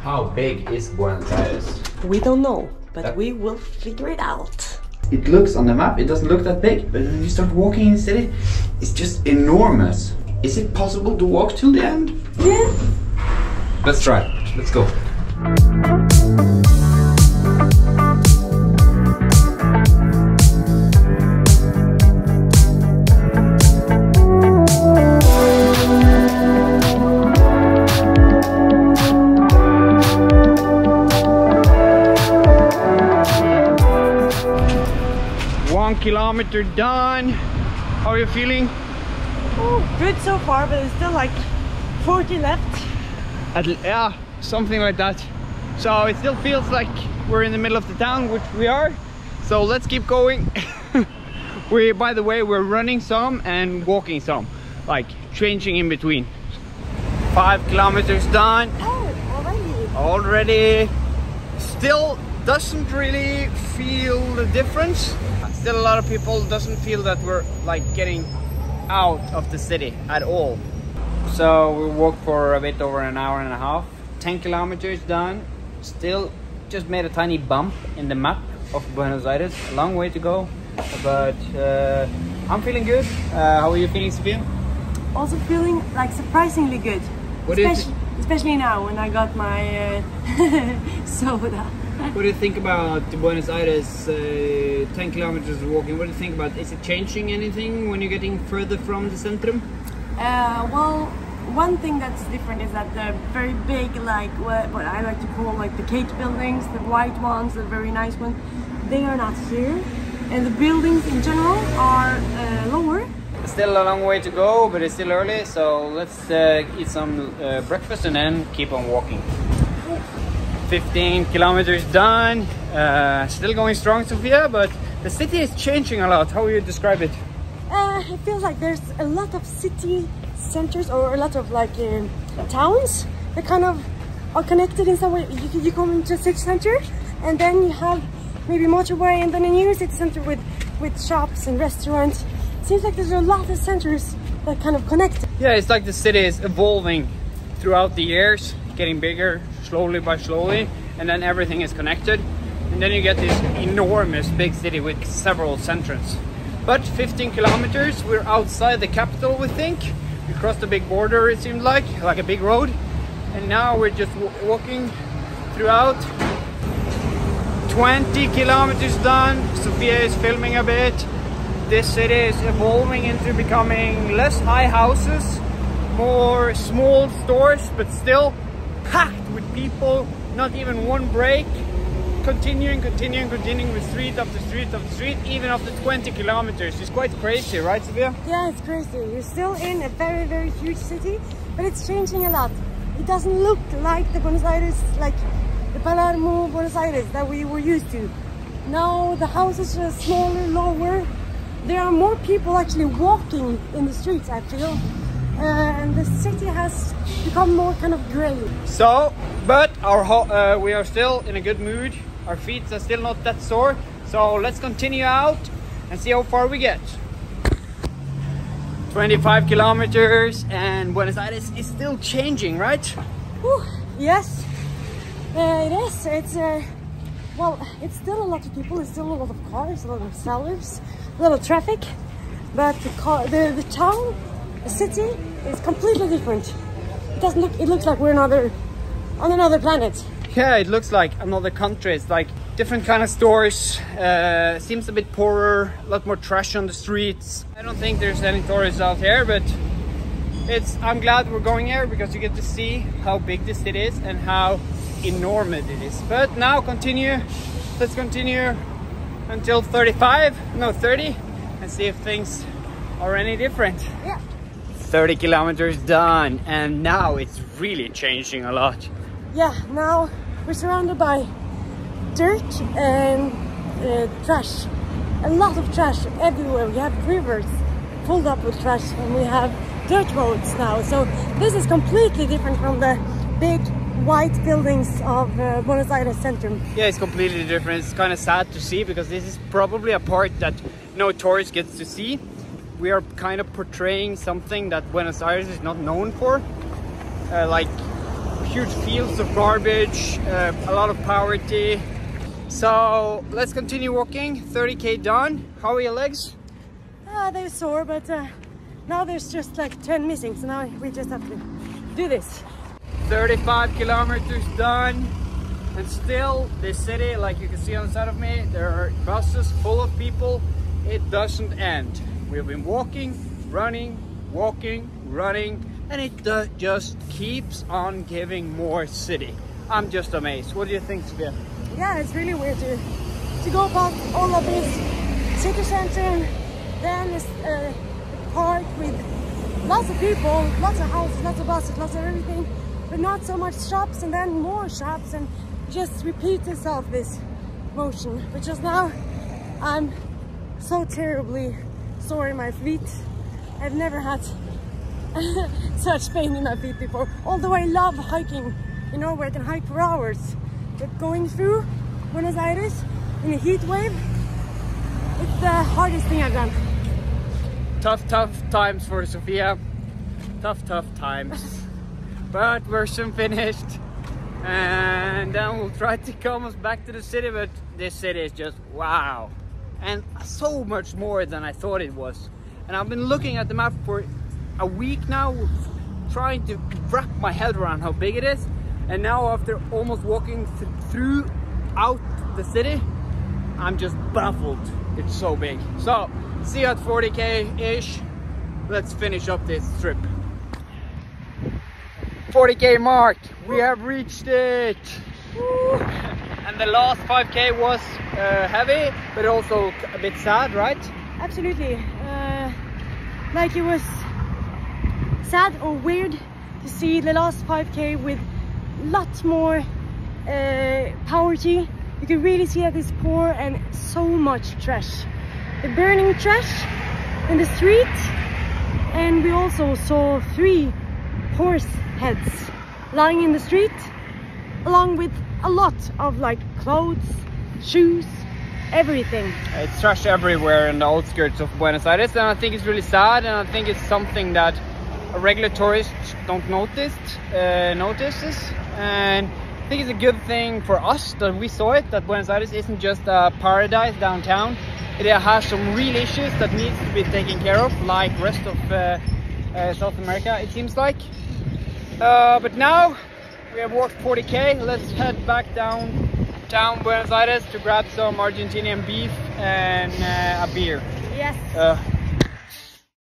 How big is Buenos Aires? We don't know, but we will figure it out. It looks on the map, it doesn't look that big, but when you start walking in the city, it's just enormous. Is it possible to walk till the end? Yeah. Let's try. Let's go. 1 kilometer done. How are you feeling? Oh, good so far, but it's still like 40 left. Yeah, something like that. So it still feels like we're in the middle of the town, which we are. So let's keep going. By the way, we're running some and walking some, like changing in between. 5 kilometers done. Oh, Already. Still doesn't really feel the difference. Still a lot of people doesn't feel that we're like getting out of the city at all. So we walked for a bit over an hour and a half. 10 kilometers done. Still just made a tiny bump in the map of Buenos Aires. A long way to go, but I'm feeling good. How are you feeling, Sophia? Also feeling like surprisingly good. Especially now when I got my soda. What do you think about Buenos Aires? 10 kilometers walking. What do you think about? Is it changing anything when you're getting further from the centrum? Well, one thing that's different is that the very big, like what I like to call like the cage buildings, the white ones, the very nice ones, they are not here, and the buildings in general are lower. Still a long way to go, but it's still early, so let's eat some breakfast and then keep on walking. 15 kilometers done. Still going strong, Sophia, but the city is changing a lot. How would you describe it? It feels like there's a lot of city centers or a lot of like towns that kind of are connected in some way. You come into a city center and then you have maybe motorway and then a new city center with shops and restaurants. It seems like there's a lot of centers that kind of connect. Yeah, it's like the city is evolving throughout the years, getting bigger slowly by slowly, and then everything is connected. And then you get this enormous big city with several centers. But 15 kilometers, we're outside the capital, we think. We crossed a big border, it seemed like a big road. And now we're just walking throughout. 20 kilometers done. Sophia is filming a bit. This city is evolving into becoming less high houses, more small stores, but still packed with people, not even one break. Continuing with street after street after street, even after 20 kilometers. It's quite crazy, right, Sophia? Yeah, it's crazy. You're still in a very, very huge city, but it's changing a lot. It doesn't look like the Buenos Aires, like the Palermo Buenos Aires that we were used to. Now the houses are smaller, lower. There are more people actually walking in the streets, I feel. And the city has become more kind of grey. So, but we are still in a good mood. Our feet are still not that sore. So let's continue out and see how far we get. 25 kilometers and Buenos Aires is still changing, right? Whew, yes, it is. It's well, it's still a lot of people. It's still a lot of cars, a lot of sellers, a lot of traffic. But the town, the city is completely different. It doesn't look. It looks like we're on another planet. Yeah, it looks like another country. It's like different kind of stores. Seems a bit poorer, a lot more trash on the streets. I don't think there's any tourists out here, but I'm glad we're going here because you get to see how big this city is and how enormous it is. But now let's continue until 30 and see if things are any different. Yeah. 30 kilometers done, and now it's really changing a lot. Yeah, now we're surrounded by dirt and trash. A lot of trash everywhere. We have rivers filled up with trash and we have dirt roads now. So this is completely different from the big white buildings of Buenos Aires Centrum. Yeah, it's completely different. It's kind of sad to see because this is probably a part that no tourist gets to see. We are kind of portraying something that Buenos Aires is not known for. Like huge fields of garbage, a lot of poverty. So let's continue walking. 30k done. How are your legs? They're sore, but now there's just like 10 missing, so now we just have to do this. 35 kilometers done. And still, this city, like you can see on the side of me, there are buses full of people. It doesn't end. We've been walking, running, and it just keeps on giving more city. I'm just amazed. What do you think, Sophia? Yeah, it's really weird to go past all of this city center, and then this park with lots of people, lots of houses, lots of buses, lots of everything, but not so much shops, and then more shops, and just repeats itself, this motion. But just now I'm so terribly sore in my feet. I've never had such pain in my feet before, although I love hiking. You know, where I can hike for hours, but going through Buenos Aires in a heat wave, it's the hardest thing I've done. Tough times for Sophia. Tough times. But we're soon finished, and then we'll try to come us back to the city. But this city is just wow, and so much more than I thought it was. And I've been looking at the map for a week now, trying to wrap my head around how big it is. And now, after almost walking throughout the city, I'm just baffled. It's so big. So see you at 40k ish. Let's finish up this trip. 40k mark, we have reached it. Woo. And the last 5k was heavy, but also a bit sad, right? Absolutely. Like, it was sad or weird to see the last 5k with lots more poverty. You can really see that it's poor, and so much trash. The burning trash in the street, and we also saw 3 horse heads lying in the street, along with a lot of like clothes, shoes, everything. It's trash everywhere in the outskirts of Buenos Aires, and I think it's really sad, and I think it's something that a regular tourist don't notices, and I think it's a good thing for us that we saw it, that Buenos Aires isn't just a paradise downtown. It has some real issues that needs to be taken care of, like rest of South America, it seems like. But now we have walked 40k. Let's head back downtown Buenos Aires to grab some Argentinian beef and a beer. Yes.